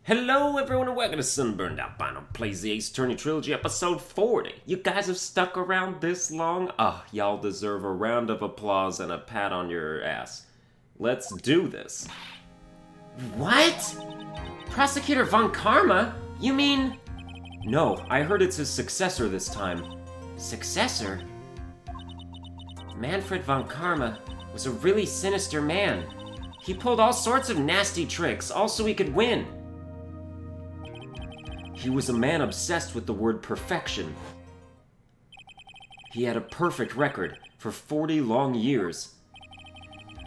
Hello everyone and welcome to Sunburned. Albino plays the Ace Attorney Trilogy episode 40. You guys have stuck around this long? Y'all deserve a round of applause and a pat on your ass. Let's do this. What? Prosecutor Von Karma? You mean... No, I heard it's his successor this time. Successor? Manfred Von Karma was a really sinister man. He pulled all sorts of nasty tricks, all so he could win. He was a man obsessed with the word perfection. He had a perfect record for 40 long years.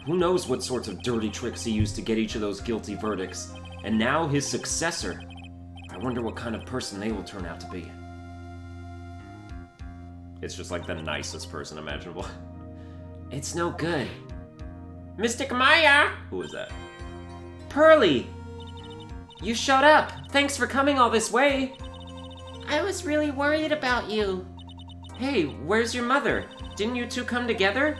Who knows what sorts of dirty tricks he used to get each of those guilty verdicts. And now his successor. I wonder what kind of person they will turn out to be. It's just like the nicest person imaginable. It's no good. Mystic Maya! Who is that? Pearly! You showed up. Thanks for coming all this way. I was really worried about you. Hey, where's your mother? Didn't you two come together?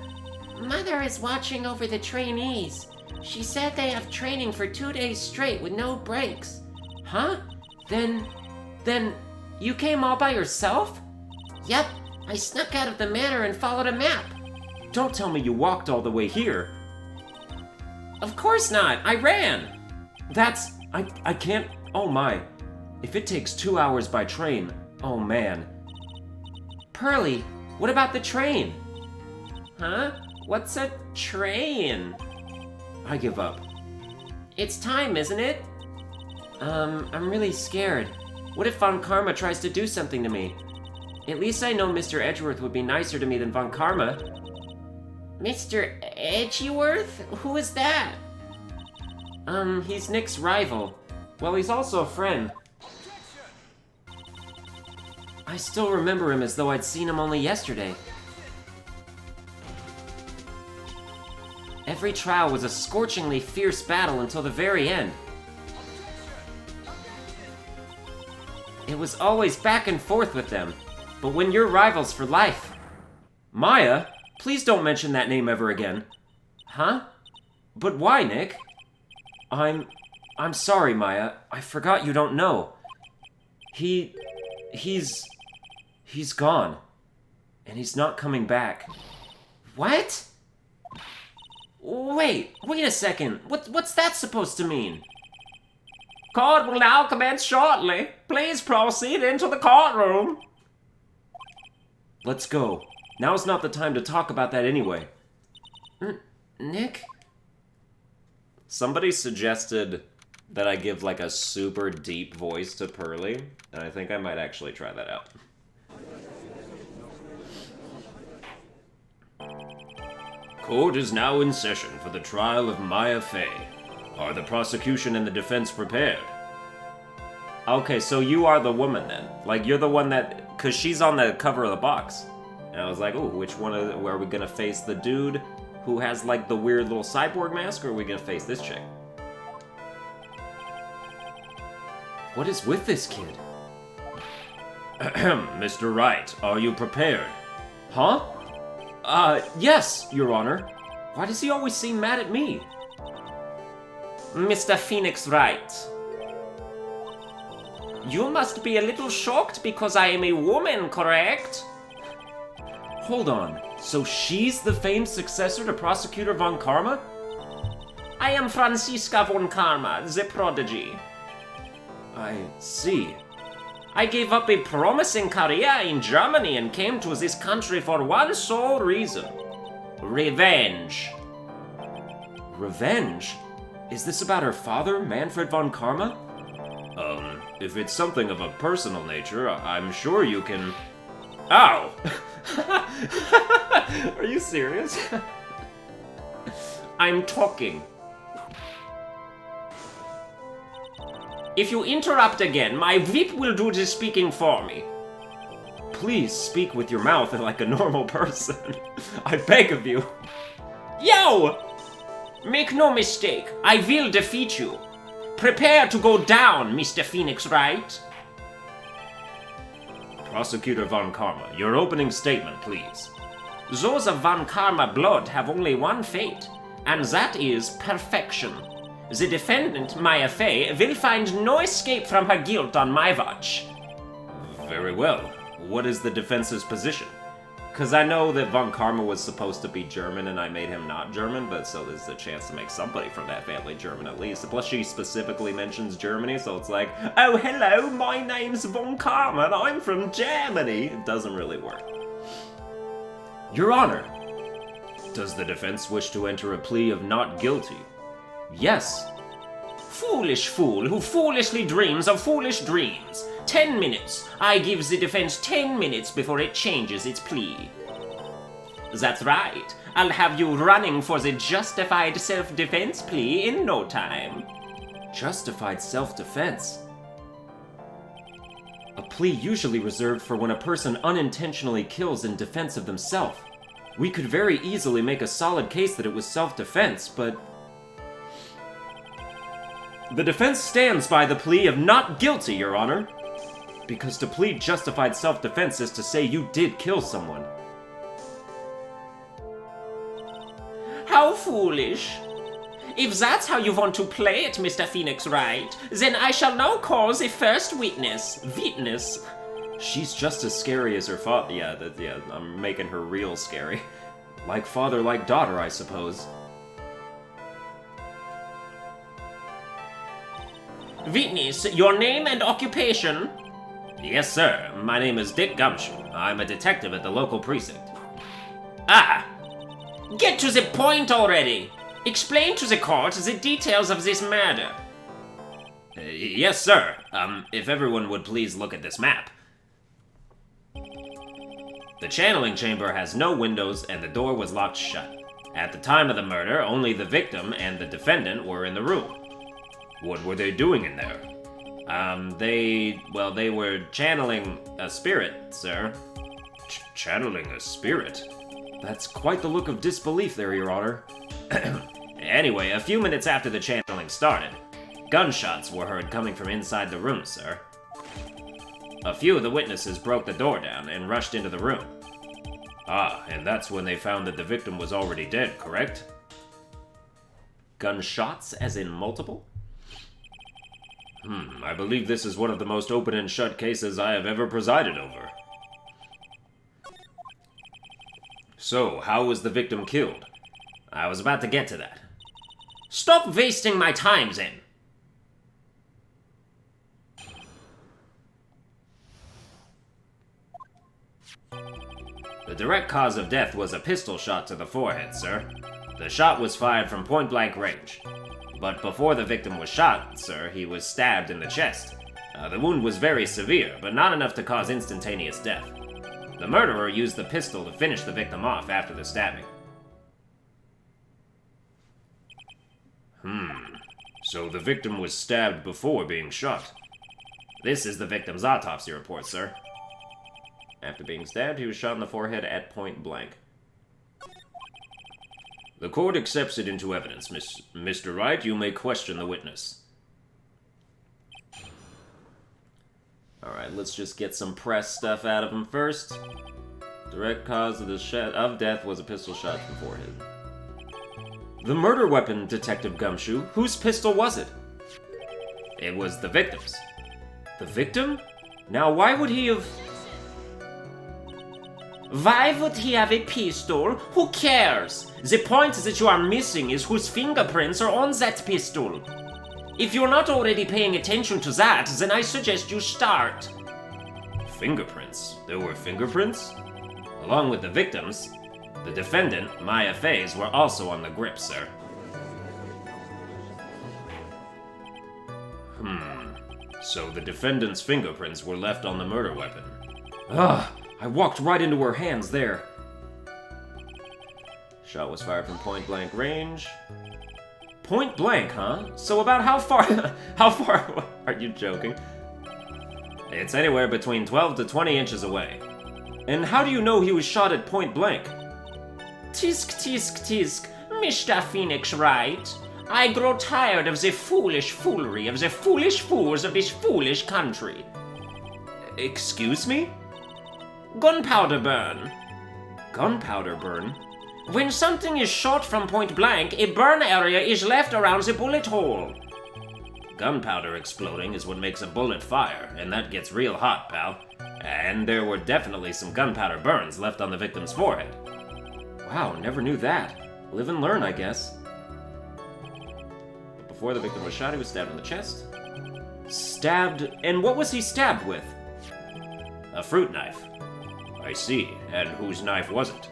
Mother is watching over the trainees. She said they have training for 2 days straight with no breaks. Huh? Then, you came all by yourself? Yep, I snuck out of the manor and followed a map. Don't tell me you walked all the way here. Of course not, I ran. I can't, oh my. If it takes 2 hours by train, oh man. Pearly, what about the train? Huh? What's a train? I give up. It's time, isn't it? I'm really scared. What if Von Karma tries to do something to me? At least I know Mr. Edgeworth would be nicer to me than Von Karma. Mr. Edgeworth? Who is that? He's Nick's rival. Well, he's also a friend. I still remember him as though I'd seen him only yesterday. Every trial was a scorchingly fierce battle until the very end. It was always back and forth with them, but when you're rivals for life... Maya, please don't mention that name ever again. Huh? But why, Nick? I'm sorry, Maya. I forgot you don't know. He's gone. And he's not coming back. What? Wait a second. What's that supposed to mean? Court will now commence shortly. Please proceed into the courtroom. Let's go. Now's not the time to talk about that anyway. Nick? Somebody suggested that I give like a super deep voice to Pearly, and I think I might actually try that out. Court is now in session for the trial of Maya Fey. Are the prosecution and the defense prepared? Okay, so you are the woman then. Like, you're the one that... Because she's on the cover of the box. And I was like, ooh, which one are we gonna face? The dude who has, like, the weird little cyborg mask, or are we gonna face this chick? What is with this kid? Mr. Wright, are you prepared? Huh? Yes, Your Honor. Why does he always seem mad at me? Mr. Phoenix Wright. You must be a little shocked because I am a woman, correct? Hold on, so she's the famed successor to Prosecutor Von Karma? I am Franziska Von Karma, the prodigy. I see. I gave up a promising career in Germany and came to this country for one sole reason. Revenge. Revenge? Is this about her father, Manfred Von Karma? If it's something of a personal nature, I'm sure you can... Ow! Are you serious? I'm talking. If you interrupt again, my whip will do the speaking for me. Please speak with your mouth like a normal person. I beg of you. Yo! Make no mistake, I will defeat you. Prepare to go down, Mr. Phoenix Wright. Prosecutor Von Karma, your opening statement, please. Those of Von Karma blood have only one fate, and that is perfection. The defendant, Maya Fey, will find no escape from her guilt on my watch. Very well. What is the defense's position? Because I know that Von Karma was supposed to be German and I made him not German, but so there's a chance to make somebody from that family German at least. Plus she specifically mentions Germany, so it's like, oh hello, my name's Von Karma and I'm from Germany. It doesn't really work. Your Honor, does the defense wish to enter a plea of not guilty? Yes. Foolish fool who foolishly dreams of foolish dreams. 10 minutes. I give the defense 10 minutes before it changes its plea. That's right. I'll have you running for the justified self-defense plea in no time. Justified self-defense? A plea usually reserved for when a person unintentionally kills in defense of themselves. We could very easily make a solid case that it was self-defense, but... The defense stands by the plea of not guilty, Your Honor. Because to plead justified self-defense is to say you did kill someone. How foolish. If that's how you want to play it, Mr. Phoenix Wright, then I shall now call the first witness. Witness. She's just as scary as her father. Yeah, I'm making her real scary. Like father, like daughter, I suppose. Witness, your name and occupation? Yes, sir. My name is Dick Gumshoe. I'm a detective at the local precinct. Ah! Get to the point already! Explain to the court the details of this murder. Yes, sir. If everyone would please look at this map. The channeling chamber has no windows and the door was locked shut. At the time of the murder, only the victim and the defendant were in the room. What were they doing in there? They were channeling a spirit, sir. Channeling a spirit? That's quite the look of disbelief there, Your Honor. Anyway, a few minutes after the channeling started, gunshots were heard coming from inside the room, sir. A few of the witnesses broke the door down and rushed into the room. Ah, and that's when they found that the victim was already dead, correct? Gunshots, as in multiple? I believe this is one of the most open and shut cases I have ever presided over. So, how was the victim killed? I was about to get to that. Stop wasting my time, then! The direct cause of death was a pistol shot to the forehead, sir. The shot was fired from point-blank range. But before the victim was shot, sir, he was stabbed in the chest. The wound was very severe, but not enough to cause instantaneous death. The murderer used the pistol to finish the victim off after the stabbing. So the victim was stabbed before being shot. This is the victim's autopsy report, sir. After being stabbed, he was shot in the forehead at point blank. The court accepts it into evidence, Mr. Wright. You may question the witness. Alright, let's just get some press stuff out of him first. Direct cause of death was a pistol shot to the forehead. The murder weapon, Detective Gumshoe. Whose pistol was it? It was the victim's. The victim? Now, why would he have... Why would he have a pistol? Who cares? The point that you are missing is whose fingerprints are on that pistol. If you're not already paying attention to that, then I suggest you start. Fingerprints? There were fingerprints? Along with the victims, the defendant, Maya Fey's, were also on the grip, sir. So the defendant's fingerprints were left on the murder weapon. I walked right into her hands there. Shot was fired from point-blank range. Point blank, huh? So about how far... how far... Are you joking? It's anywhere between 12 to 20 inches away. And how do you know he was shot at point blank? Tisk, tisk, tisk, Mr. Phoenix Wright. I grow tired of the foolish foolery of the foolish fools of this foolish country. Excuse me? Gunpowder burn. Gunpowder burn? When something is shot from point blank, a burn area is left around the bullet hole. Gunpowder exploding is what makes a bullet fire, and that gets real hot, pal. And there were definitely some gunpowder burns left on the victim's forehead. Wow, never knew that. Live and learn, I guess. But before the victim was shot, he was stabbed in the chest. Stabbed? And what was he stabbed with? A fruit knife. I see. And whose knife was it?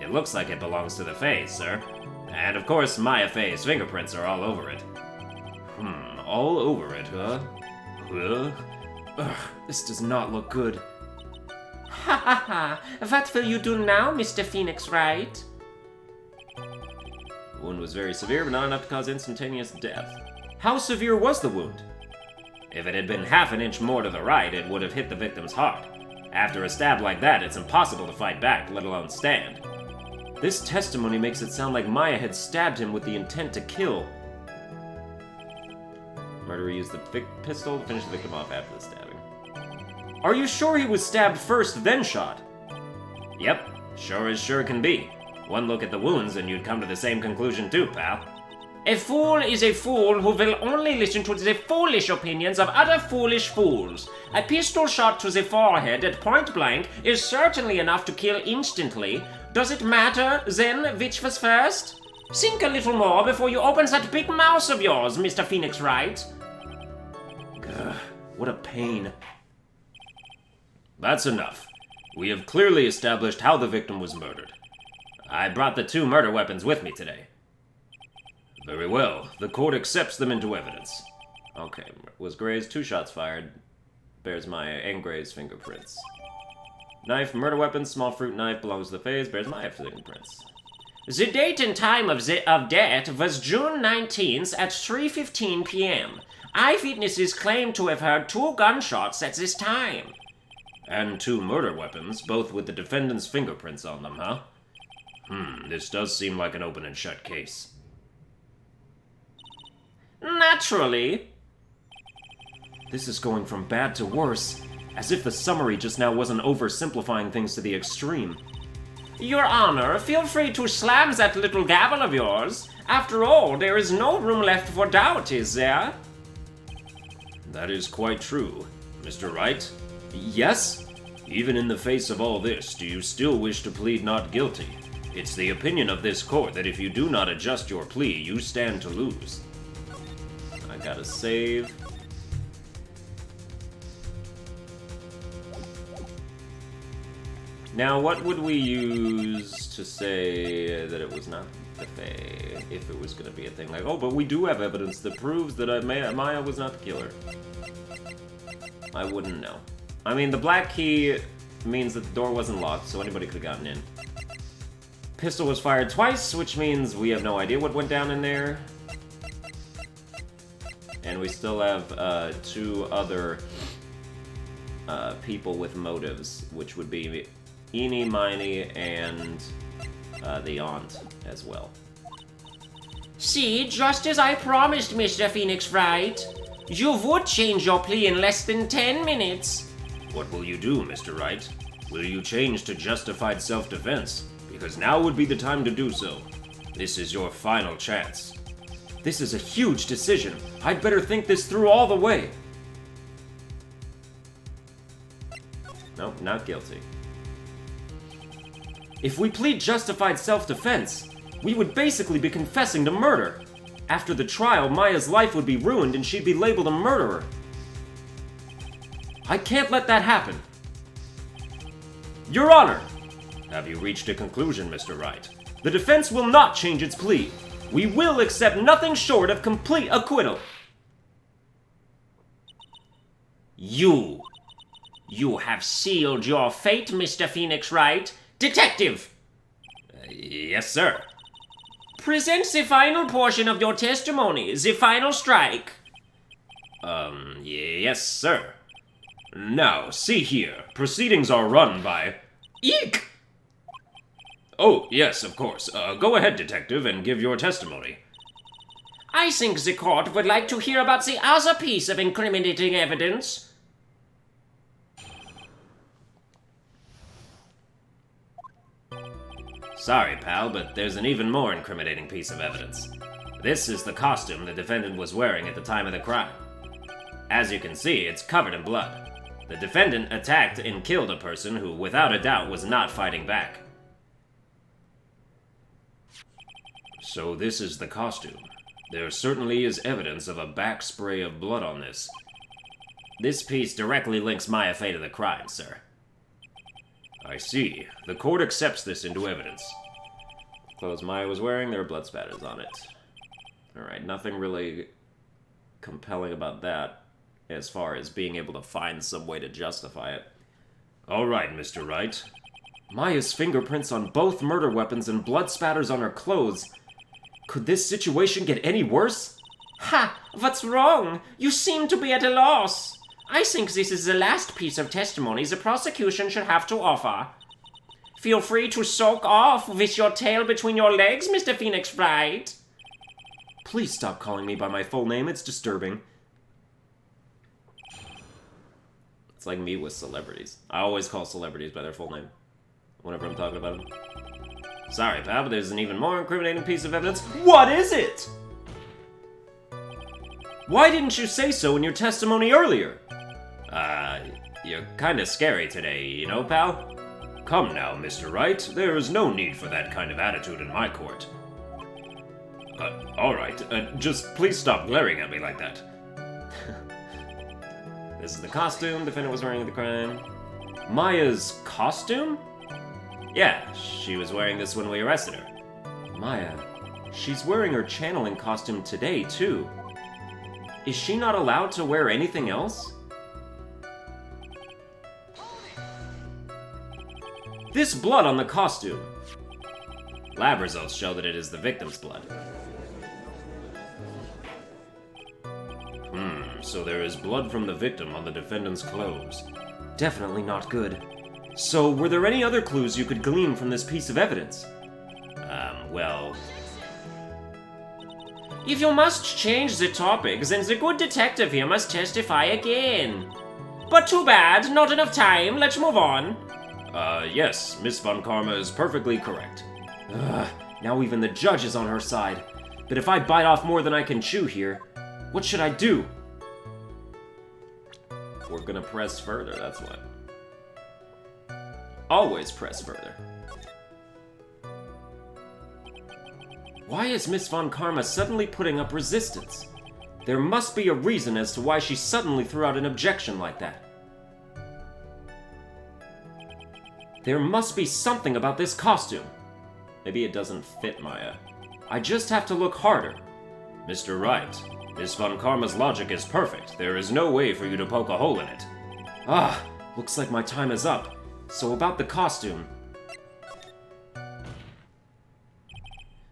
It looks like it belongs to the Fae, sir. And of course, Maya Faye's fingerprints are all over it. All over it, huh? Ugh, this does not look good. Ha ha ha! What will you do now, Mr. Phoenix Wright? The wound was very severe, but not enough to cause instantaneous death. How severe was the wound? If it had been half an inch more to the right, it would have hit the victim's heart. After a stab like that, it's impossible to fight back, let alone stand. This testimony makes it sound like Maya had stabbed him with the intent to kill. Murderer used the pistol to finish the victim off after the stabbing. Are you sure he was stabbed first, then shot? Yep, sure as sure can be. One look at the wounds and you'd come to the same conclusion too, pal. A fool is a fool who will only listen to the foolish opinions of other foolish fools. A pistol shot to the forehead at point blank is certainly enough to kill instantly. Does it matter, then, which was first? Think a little more before you open that big mouth of yours, Mr. Phoenix Wright. Ugh, what a pain. That's enough. We have clearly established how the victim was murdered. I brought the 2 murder weapons with me today. Very well. The court accepts them into evidence. Okay, was Gray's 2 shots fired. Bears Maya and Gray's fingerprints. Knife, murder weapon, small fruit knife belongs to the Fays, bears Maya fingerprints. The date and time of death was June 19th at 3:15 p.m. Eyewitnesses claim to have heard 2 gunshots at this time. And 2 murder weapons, both with the defendant's fingerprints on them, huh? This does seem like an open and shut case. Naturally. This is going from bad to worse, as if the summary just now wasn't oversimplifying things to the extreme. Your Honor, feel free to slam that little gavel of yours. After all, there is no room left for doubt, is there? That is quite true. Mr. Wright? Yes? Even in the face of all this, do you still wish to plead not guilty? It's the opinion of this court that if you do not adjust your plea, you stand to lose. I gotta save. Now, what would we use to say that it was not the Fae, if it was gonna be a thing? Like, oh, but we do have evidence that proves that Maya was not the killer. I wouldn't know. I mean, the black key means that the door wasn't locked, so anybody could have gotten in. Pistol was fired twice, which means we have no idea what went down in there. And we still have 2 other people with motives, which would be Eenie, Miney, and the aunt as well. See, just as I promised, Mr. Phoenix Wright. You would change your plea in less than 10 minutes. What will you do, Mr. Wright? Will you change to justified self-defense? Because now would be the time to do so. This is your final chance. This is a huge decision. I'd better think this through all the way. Nope, not guilty. If we plead justified self-defense, we would basically be confessing to murder. After the trial, Maya's life would be ruined and she'd be labeled a murderer. I can't let that happen. Your Honor! Have you reached a conclusion, Mr. Wright? The defense will not change its plea. We will accept nothing short of complete acquittal. You have sealed your fate, Mr. Phoenix Wright. Detective! Yes, sir. Present the final portion of your testimony, the final strike. Yes, sir. Now, see here. Proceedings are run by... Eek! Oh, yes, of course. Go ahead, detective, and give your testimony. I think the court would like to hear about the other piece of incriminating evidence. Sorry, pal, but there's an even more incriminating piece of evidence. This is the costume the defendant was wearing at the time of the crime. As you can see, it's covered in blood. The defendant attacked and killed a person who, without a doubt, was not fighting back. So this is the costume. There certainly is evidence of a back spray of blood on this. This piece directly links Maya Fey to the crime, sir. I see. The court accepts this into evidence. Clothes Maya was wearing, there are blood spatters on it. Alright, nothing really compelling about that, as far as being able to find some way to justify it. Alright, Mr. Wright. Maya's fingerprints on both murder weapons and blood spatters on her clothes. Could this situation get any worse? Ha! What's wrong? You seem to be at a loss. I think this is the last piece of testimony the prosecution should have to offer. Feel free to sulk off with your tail between your legs, Mr. Phoenix Wright. Please stop calling me by my full name, it's disturbing. It's like me with celebrities. I always call celebrities by their full name whenever I'm talking about them. Sorry, pal, but there's an even more incriminating piece of evidence. What is it? Why didn't you say so in your testimony earlier? You're kinda scary today, you know, pal? Come now, Mr. Wright. There is no need for that kind of attitude in my court. Alright, just please stop glaring at me like that. This is the costume defendant was wearing at the crime. Maya's costume? Yeah, she was wearing this when we arrested her. Maya, she's wearing her channeling costume today, too. Is she not allowed to wear anything else? This blood on the costume. Lab results show that it is the victim's blood. So there is blood from the victim on the defendant's clothes. Definitely not good. So, were there any other clues you could glean from this piece of evidence? Well... If you must change the topic, then the good detective here must testify again. But too bad, not enough time, let's move on. Yes, Miss Von Karma is perfectly correct. Now even the judge is on her side. But if I bite off more than I can chew here, what should I do? We're gonna press further, that's what. Always press further. Why is Miss Von Karma suddenly putting up resistance? There must be a reason as to why she suddenly threw out an objection like that. There must be something about this costume. Maybe it doesn't fit Maya. I just have to look harder. Mr. Wright, Miss Von Karma's logic is perfect. There is no way for you to poke a hole in it. Looks like my time is up. So about the costume...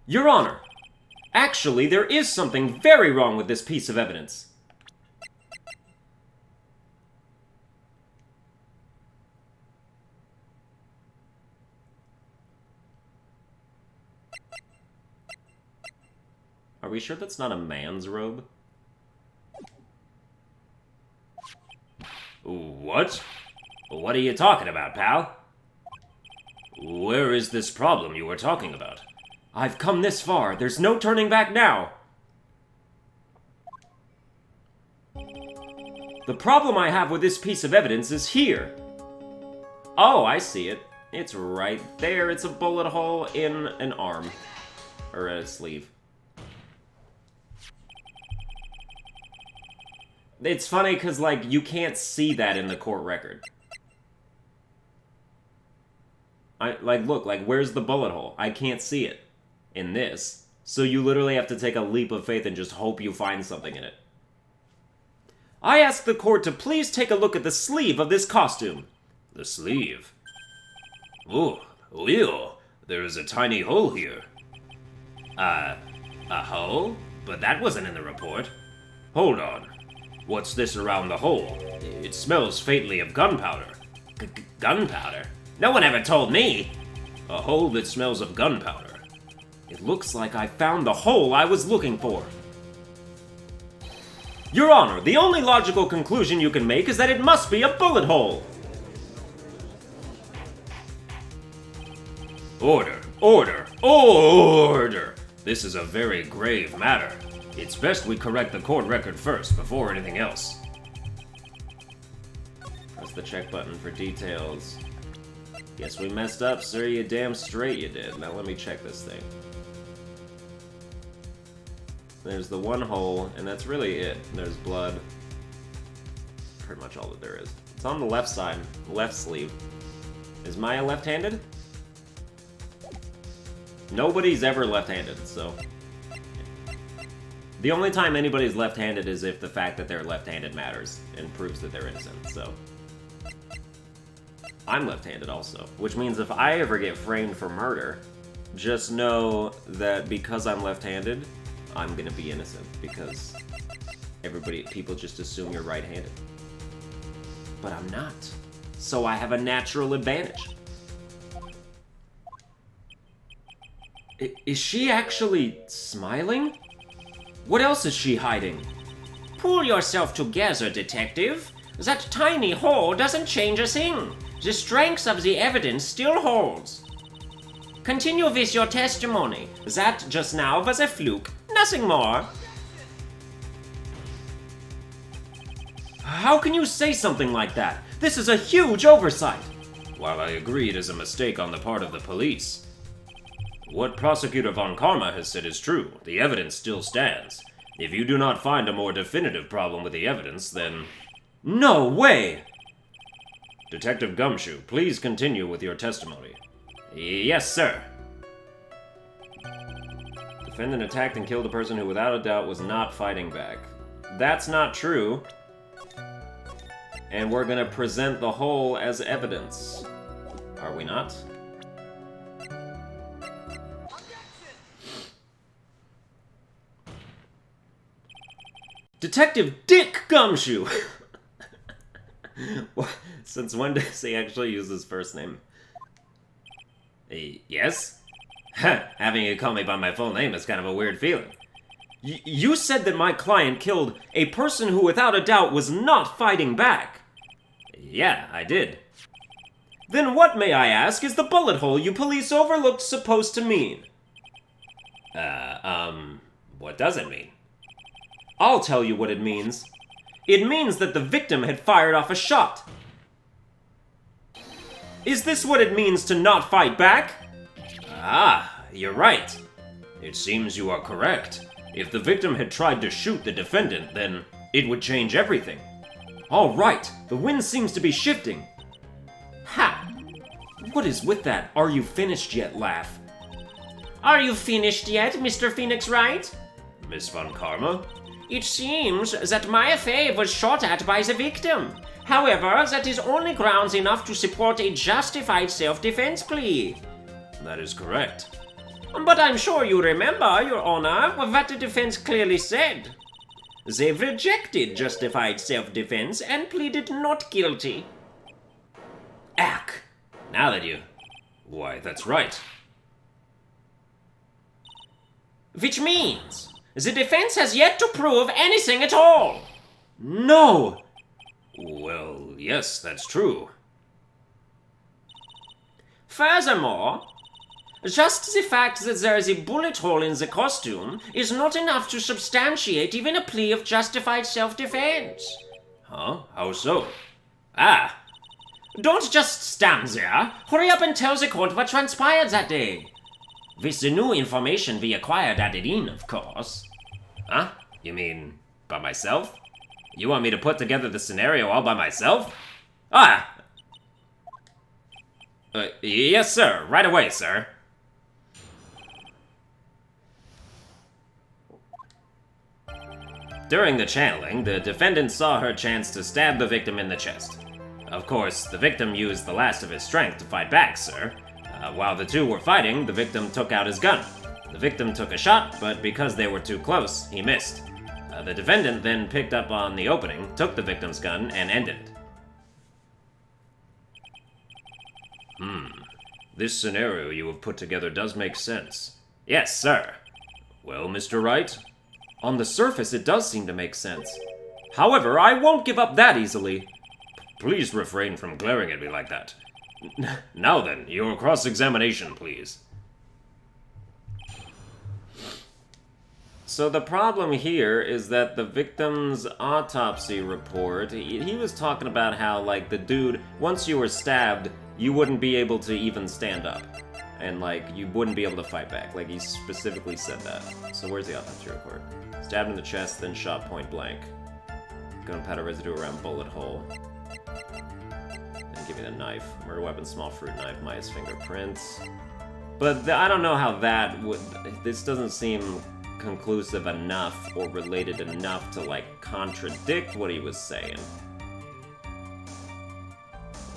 Your Honor! Actually, there is something very wrong with this piece of evidence. Are we sure that's not a man's robe? What? What are you talking about, pal? Where is this problem you were talking about? I've come this far. There's no turning back now. The problem I have with this piece of evidence is here. Oh, I see it. It's right there. It's a bullet hole in an arm. Or a sleeve. It's funny because, like, you can't see that in the court record. Look, where's the bullet hole? I can't see it in this. So you literally have to take a leap of faith and just hope you find something in it. I ask the court to please take a look at the sleeve of this costume. The sleeve? Oh, ew. There is a tiny hole here. A hole? But that wasn't in the report. Hold on. What's this around the hole? It smells faintly of gunpowder. Gunpowder? No one ever told me! A hole that smells of gunpowder. It looks like I found the hole I was looking for. Your Honor, the only logical conclusion you can make is that it must be a bullet hole. Order. Order! Order! This is a very grave matter. It's best we correct the court record first, before anything else. Press the check button for details. Guess we messed up, sir. You damn straight you did. Now let me check this thing. There's the one hole, and that's really it. There's blood. Pretty much all that there is. It's on the left side, left sleeve. Is Maya left-handed? Nobody's ever left-handed, so... The only time anybody's left-handed is if the fact that they're left-handed matters and proves that they're innocent, so... I'm left-handed also, which means if I ever get framed for murder, just know that because I'm left-handed, I'm gonna be innocent, because people just assume you're right-handed. But I'm not, so I have a natural advantage. Is she actually smiling? What else is she hiding? Pull yourself together, detective. That tiny hole doesn't change a thing. The strength of the evidence still holds. Continue with your testimony. That just now was a fluke. Nothing more. How can you say something like that? This is a huge oversight. While I agree it is a mistake on the part of the police, what Prosecutor Von Karma has said is true. The evidence still stands. If you do not find a more definitive problem with the evidence, then... No way! Detective Gumshoe, please continue with your testimony. Yes, sir. Defendant attacked and killed a person who without a doubt was not fighting back. That's not true. And we're gonna present the whole as evidence. Are we not? Detective Dick Gumshoe! Since when does he actually use his first name? Yes? Having you call me by my full name is kind of a weird feeling. You said that my client killed a person who without a doubt was not fighting back. Yeah, I did. Then what, may I ask, is the bullet hole you police overlooked supposed to mean? What does it mean? I'll tell you what it means. It means that the victim had fired off a shot. Is this what it means to not fight back? Ah, you're right. It seems you are correct. If the victim had tried to shoot the defendant, then it would change everything. All right, the wind seems to be shifting. Ha! What is with that "are you finished yet" laugh? Are you finished yet, Mr. Phoenix Wright? Miss Von Karma? It seems that my affair was shot at by the victim. However, that is only grounds enough to support a justified self-defense plea. That is correct. But I'm sure you remember, Your Honor, what the defense clearly said. They rejected justified self-defense and pleaded not guilty. Ack! Now that you... Why, that's right. Which means the defense has yet to prove anything at all. No! Well, yes, that's true. Furthermore, just the fact that there is a bullet hole in the costume is not enough to substantiate even a plea of justified self-defense. Huh? How so? Ah! Don't just stand there. Hurry up and tell the court what transpired that day. With the new information we acquired added in, of course. Huh? You mean by myself? You want me to put together the scenario all by myself? Ah! Yes, sir. Right away, sir. During the channeling, the defendant saw her chance to stab the victim in the chest. Of course, the victim used the last of his strength to fight back, sir. While the two were fighting, the victim took out his gun. The victim took a shot, but because they were too close, he missed. The defendant then picked up on the opening, took the victim's gun, and ended it. This scenario you have put together does make sense. Yes, sir. Well, Mr. Wright? On the surface, it does seem to make sense. However, I won't give up that easily. Please refrain from glaring at me like that. Now then, your cross-examination, please. So the problem here is that the victim's autopsy report, he was talking about how, like, the dude, once you were stabbed, you wouldn't be able to even stand up. And, like, you wouldn't be able to fight back. Like, he specifically said that. So where's the autopsy report? Stabbed in the chest, then shot point blank. Gunpowder residue around bullet hole. And give me the knife. Murder weapon, small fruit knife, Maya's fingerprints. But I don't know how that would... This doesn't seem conclusive enough or related enough to, like, contradict what he was saying.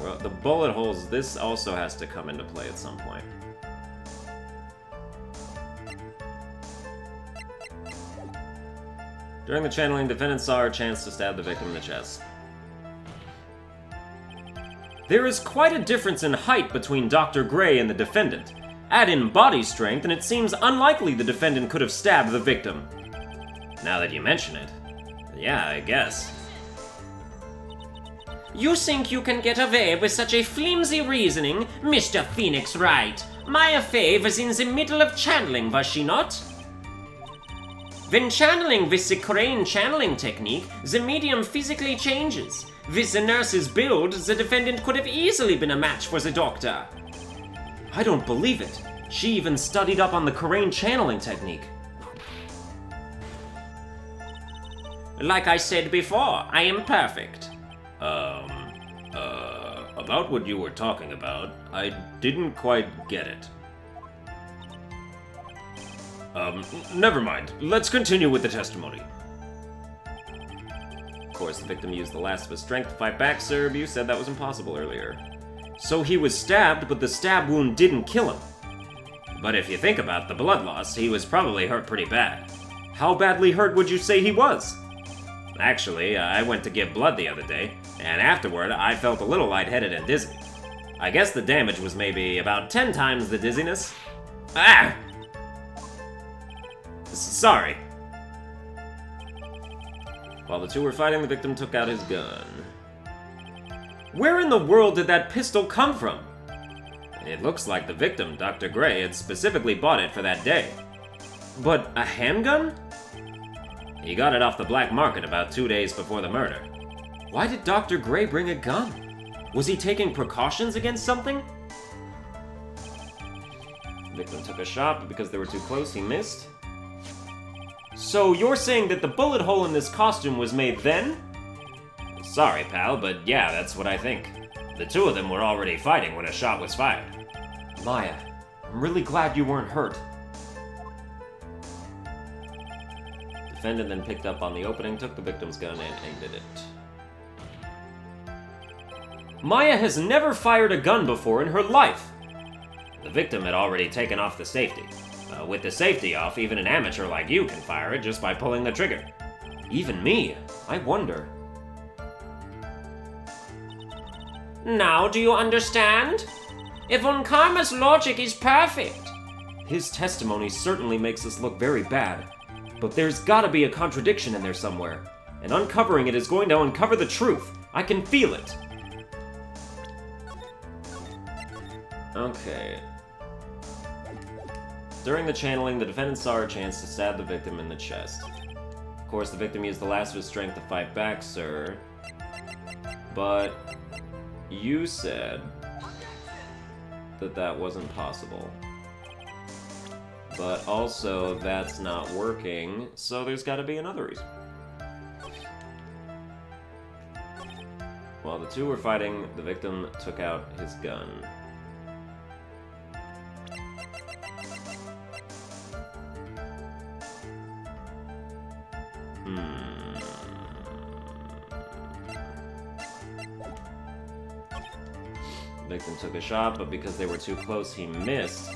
Well, the bullet holes, this also has to come into play at some point. During the channeling, defendant saw her chance to stab the victim in the chest. There is quite a difference in height between Dr. Gray and the defendant. Add in body strength, and it seems unlikely the defendant could have stabbed the victim. Now that you mention it, yeah, I guess. You think you can get away with such a flimsy reasoning, Mr. Phoenix Wright? Maya Fey was in the middle of channeling, was she not? When channeling with the crane channeling technique, the medium physically changes. With the nurse's build, the defendant could have easily been a match for the doctor. I don't believe it. She even studied up on the crane channeling technique. Like I said before, I am perfect. About what you were talking about, I didn't quite get it. Never mind. Let's continue with the testimony. Of course, the victim used the last of his strength to fight back, sir. You said that was impossible earlier. So he was stabbed, but the stab wound didn't kill him. But if you think about the blood loss, he was probably hurt pretty bad. How badly hurt would you say he was? Actually, I went to give blood the other day, and afterward I felt a little lightheaded and dizzy. I guess the damage was maybe about 10 times the dizziness. Ah! Sorry. While the two were fighting, the victim took out his gun. Where in the world did that pistol come from? It looks like the victim, Dr. Gray, had specifically bought it for that day. But a handgun? He got it off the black market about 2 days before the murder. Why did Dr. Gray bring a gun? Was he taking precautions against something? The victim took a shot, but because they were too close, he missed. So you're saying that the bullet hole in this costume was made then? Sorry, pal, but yeah, that's what I think. The two of them were already fighting when a shot was fired. Maya, I'm really glad you weren't hurt. Defendant then picked up on the opening, took the victim's gun, and aimed it. Maya has never fired a gun before in her life. The victim had already taken off the safety. With the safety off, even an amateur like you can fire it just by pulling the trigger. Even me? I wonder. Now do you understand? If Von Karma's logic is perfect. His testimony certainly makes us look very bad. But there's gotta be a contradiction in there somewhere. And uncovering it is going to uncover the truth. I can feel it. Okay. During the channeling, the defendant saw her chance to stab the victim in the chest. Of course, the victim used the last of his strength to fight back, sir. But you said that that wasn't possible. But also, that's not working, so there's gotta be another reason. While the two were fighting, the victim took out his gun. The victim took a shot, but because they were too close, he missed.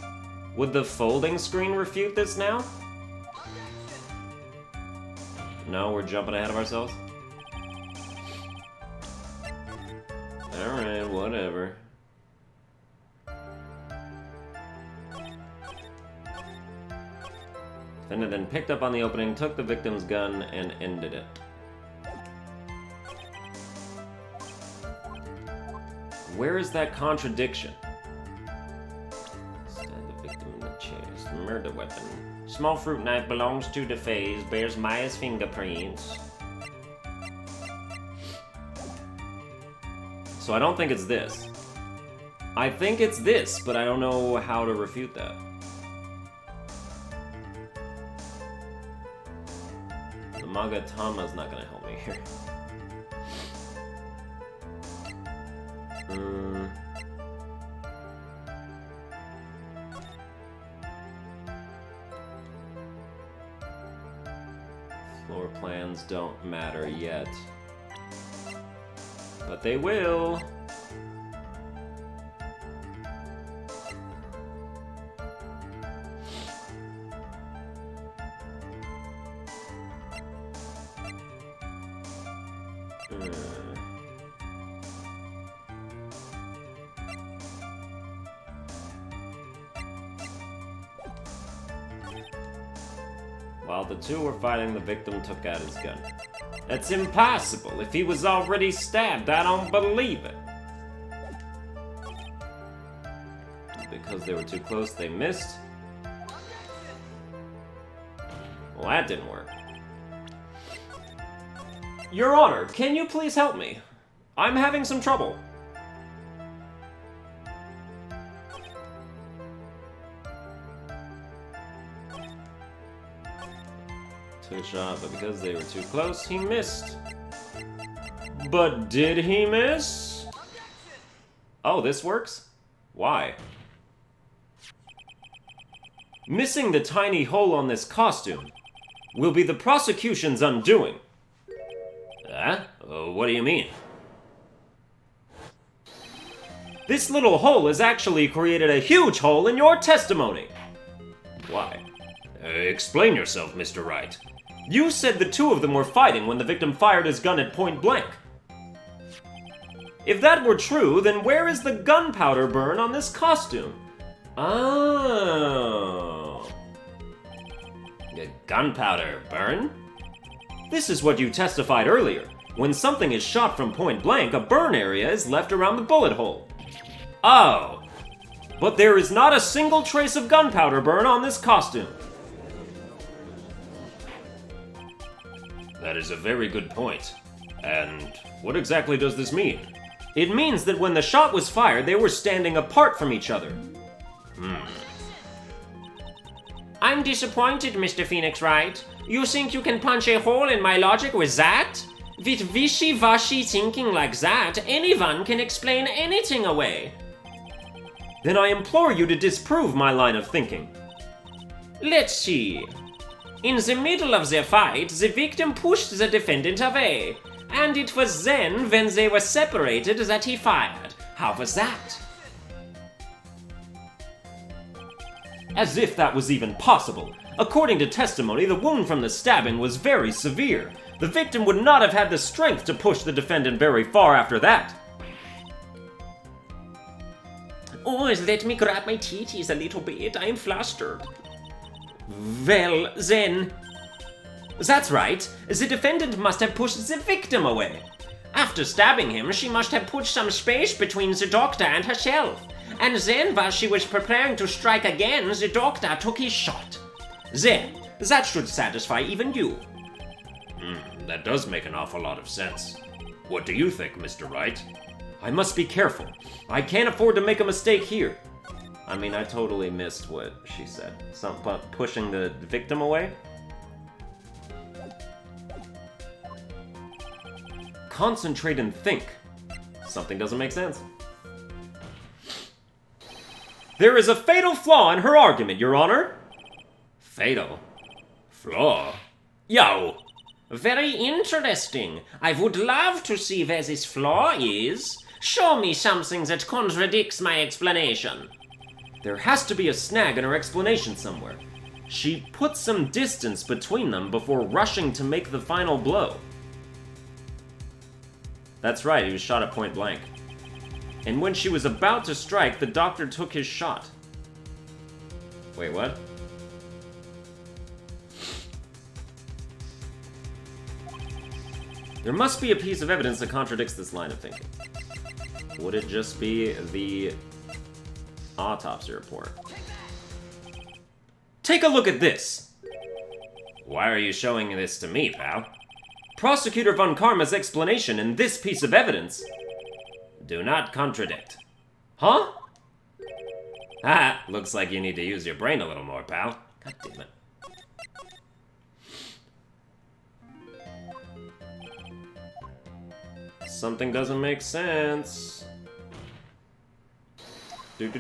Would the folding screen refute this now? No, we're jumping ahead of ourselves? Alright, whatever. Defendant then picked up on the opening, took the victim's gun, and ended it. Where is that contradiction? Stab the victim in the chest. Murder weapon. Small fruit knife belongs to DeFaze, bears Maya's fingerprints. So I don't think it's this. I think it's this, but I don't know how to refute that. The Magatama's not gonna help me here. Floor plans don't matter yet. But they will. While the two were fighting, the victim took out his gun. That's impossible. If he was already stabbed, I don't believe it. Because they were too close, they missed. Well, that didn't work. Your Honor, can you please help me? I'm having some trouble. Took a shot, but because they were too close, he missed. But did he miss? Oh, this works? Why? Missing the tiny hole on this costume will be the prosecution's undoing. Huh? What do you mean? This little hole has actually created a huge hole in your testimony. Why? Explain yourself, Mr. Wright. You said the two of them were fighting when the victim fired his gun at point blank. If that were true, then where is the gunpowder burn on this costume? Oh. The gunpowder burn? This is what you testified earlier. When something is shot from point blank, a burn area is left around the bullet hole. Oh. But there is not a single trace of gunpowder burn on this costume. That is a very good point. And what exactly does this mean? It means that when the shot was fired, they were standing apart from each other. I'm disappointed, Mr. Phoenix Wright. You think you can punch a hole in my logic with that? With wishy-washy thinking like that, anyone can explain anything away. Then I implore you to disprove my line of thinking. Let's see. In the middle of their fight, the victim pushed the defendant away, and it was then, when they were separated, that he fired. How was that? As if that was even possible. According to testimony, the wound from the stabbing was very severe. The victim would not have had the strength to push the defendant very far after that. Oh, let me grab my titties a little bit. I am flustered. Well, then... That's right. The defendant must have pushed the victim away. After stabbing him, she must have put some space between the doctor and herself. And then, while she was preparing to strike again, the doctor took his shot. There. That should satisfy even you. That does make an awful lot of sense. What do you think, Mr. Wright? I must be careful. I can't afford to make a mistake here. I mean, I totally missed what she said. Something about pushing the victim away? Concentrate and think. Something doesn't make sense. There is a fatal flaw in her argument, Your Honor. Fatal? Flaw? Yo! Very interesting. I would love to see where this flaw is. Show me something that contradicts my explanation. There has to be a snag in her explanation somewhere. She put some distance between them before rushing to make the final blow. That's right, he was shot at point blank. And when she was about to strike, the doctor took his shot. Wait, what? There must be a piece of evidence that contradicts this line of thinking. Would it just be the autopsy report? Take a look at this. Why are you showing this to me, pal? Prosecutor Von Karma's explanation in this piece of evidence. Do not contradict. Huh? Ah, looks like you need to use your brain a little more, pal. God damn it. Something doesn't make sense. If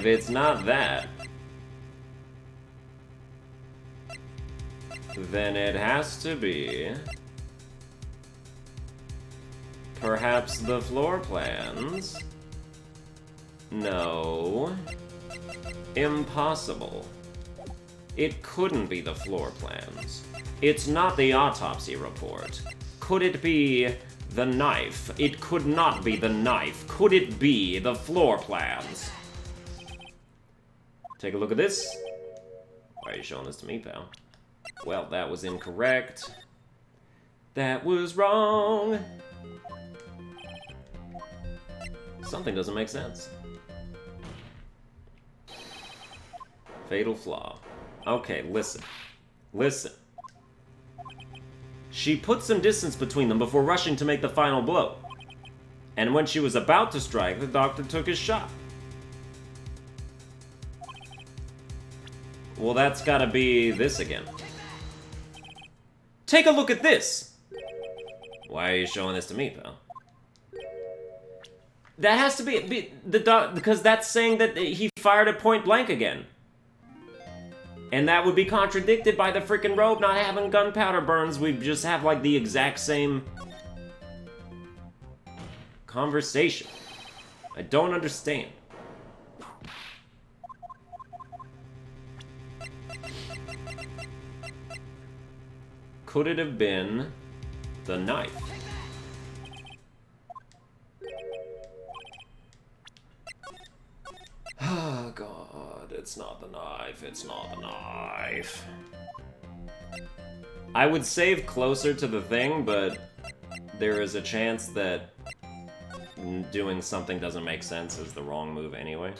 it's not that, then it has to be perhaps the floor plans. No. Impossible. It couldn't be the floor plans. It's not the autopsy report. Could it be the knife? It could not be the knife. Could it be the floor plans? Take a look at this. Why are you showing this to me, pal? Well, that was incorrect. That was wrong. Something doesn't make sense. Fatal flaw. Okay, listen. Listen. She put some distance between them before rushing to make the final blow. And when she was about to strike, the doctor took his shot. Well, that's gotta be this again. Take a look at this! Why are you showing this to me, pal? That has to be because that's saying that he fired at point blank again. And that would be contradicted by the freaking robe not having gunpowder burns. We just have, like, the exact same conversation. I don't understand. Could it have been the knife? Oh, God, it's not the knife, it's not the knife. I would save closer to the thing, but there is a chance that doing something doesn't make sense is the wrong move anyway.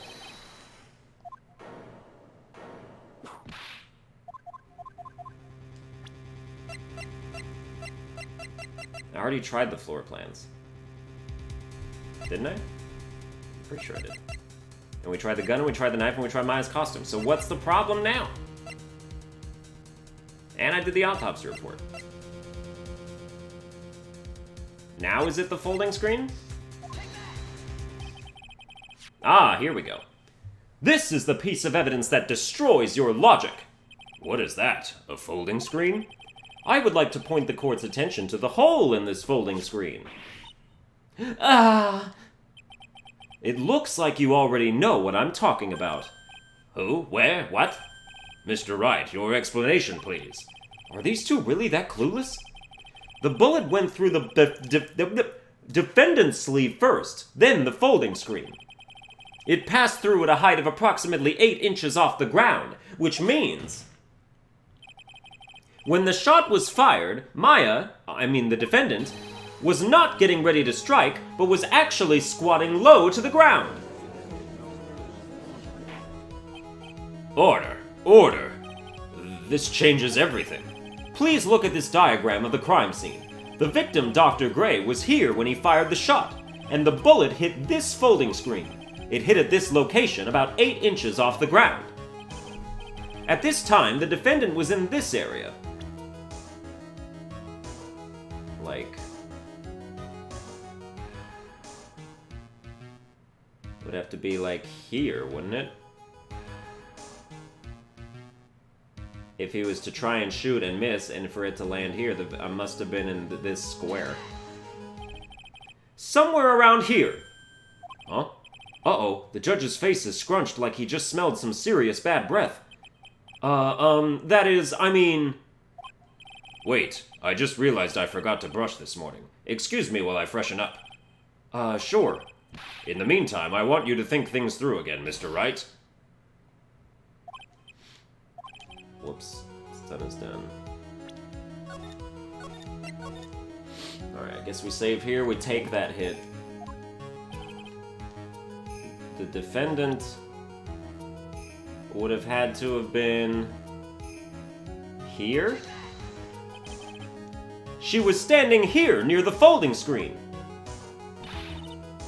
I already tried the floor plans. Didn't I? I'm pretty sure I did. And we tried the gun, and we tried the knife, and we tried Maya's costume. So what's the problem now? And I did the autopsy report. Now is it the folding screen? Ah, here we go. This is the piece of evidence that destroys your logic. What is that? A folding screen? I would like to point the court's attention to the hole in this folding screen. Ah! It looks like you already know what I'm talking about. Who? Where? What? Mr. Wright, your explanation, please. Are these two really that clueless? The bullet went through the defendant's sleeve first, then the folding screen. It passed through at a height of approximately 8 inches off the ground, which means when the shot was fired, the defendant, was not getting ready to strike, but was actually squatting low to the ground. Order! Order! This changes everything. Please look at this diagram of the crime scene. The victim, Dr. Gray, was here when he fired the shot, and the bullet hit this folding screen. It hit at this location about 8 inches off the ground. At this time, the defendant was in this area. Like, would have to be like here, wouldn't it? If he was to try and shoot and miss, and for it to land here, I must have been in this square. Somewhere around here. Huh? Uh-oh, the judge's face is scrunched like he just smelled some serious bad breath. That is, I mean... Wait, I just realized I forgot to brush this morning. Excuse me while I freshen up. Sure. In the meantime, I want you to think things through again, Mr. Wright. Whoops. Stun is done. Alright, I guess we save here. We take that hit. the defendant would have had to have been here? She was standing here near the folding screen.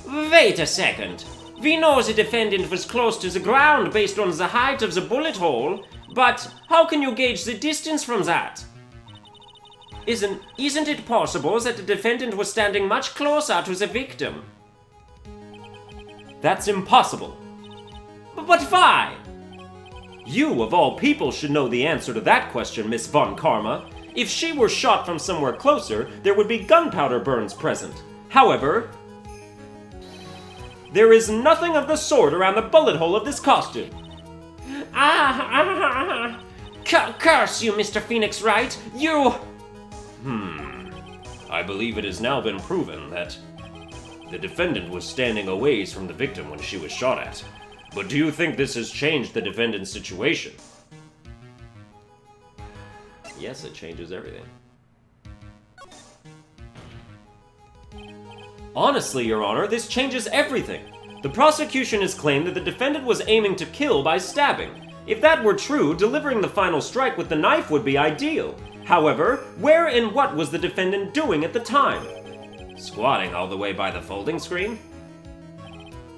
Wait a second. We know the defendant was close to the ground based on the height of the bullet hole, but how can you gauge the distance from that? Isn't it possible that the defendant was standing much closer to the victim? That's impossible. But why? You, of all people, should know the answer to that question, Miss Von Karma. If she were shot from somewhere closer, there would be gunpowder burns present. However, there is nothing of the sort around the bullet hole of this costume. Curse you, Mr. Phoenix Wright! You... I believe it has now been proven that the defendant was standing a ways from the victim when she was shot at. But do you think this has changed the defendant's situation? Yes, it changes everything. Honestly, Your Honor, this changes everything. The prosecution has claimed that the defendant was aiming to kill by stabbing. If that were true, delivering the final strike with the knife would be ideal. However, where and what was the defendant doing at the time? Squatting all the way by the folding screen?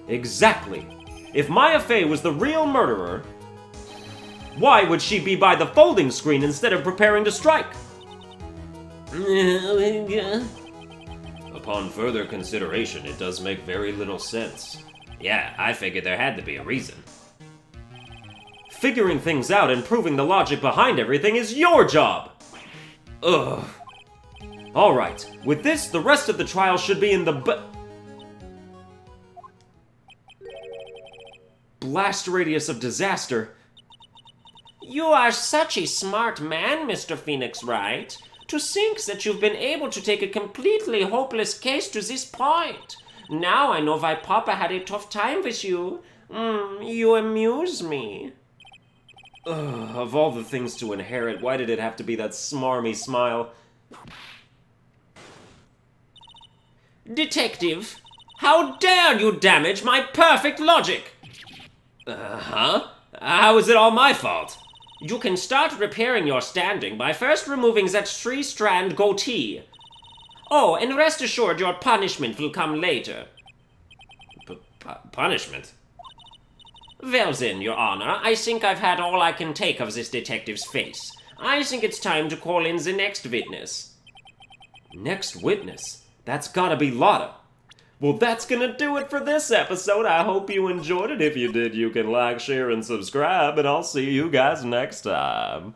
Exactly. If Maya Fey was the real murderer, why would she be by the folding screen instead of preparing to strike? Upon further consideration, it does make very little sense. Yeah, I figured there had to be a reason. Figuring things out and proving the logic behind everything is your job! Ugh. Alright, with this, the rest of the trial should be in the blast radius of disaster. You are such a smart man, Mr. Phoenix Wright. To think that you've been able to take a completely hopeless case to this point. Now I know why Papa had a tough time with you. You amuse me. Ugh, of all the things to inherit, why did it have to be that smarmy smile? Detective, how dare you damage my perfect logic? Huh? How is it all my fault? You can start repairing your standing by first removing that three-strand goatee. Oh, and rest assured your punishment will come later. Punishment? Well then, Your Honor, I think I've had all I can take of this detective's face. I think it's time to call in the next witness. Next witness? That's gotta be Lotta. Well, that's gonna do it for this episode. I hope you enjoyed it. If you did, you can like, share, and subscribe, and I'll see you guys next time.